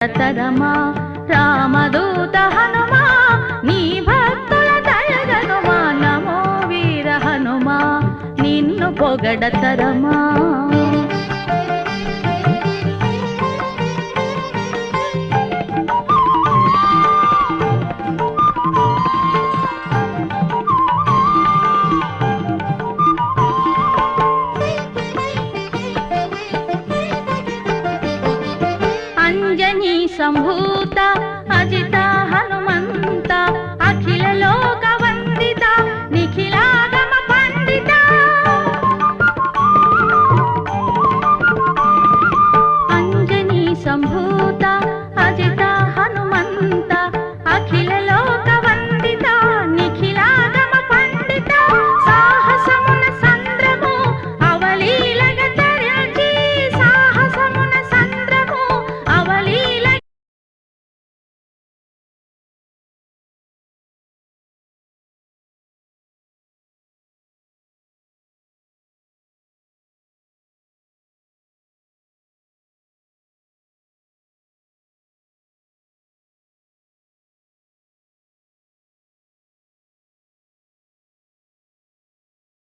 తరమా రామదూత హనుమా నీ భక్తుల దయగనుమా నమో వీర హనుమా నిన్ను పొగడతరమా అంజనీ సంభూత అజిత హనుమంత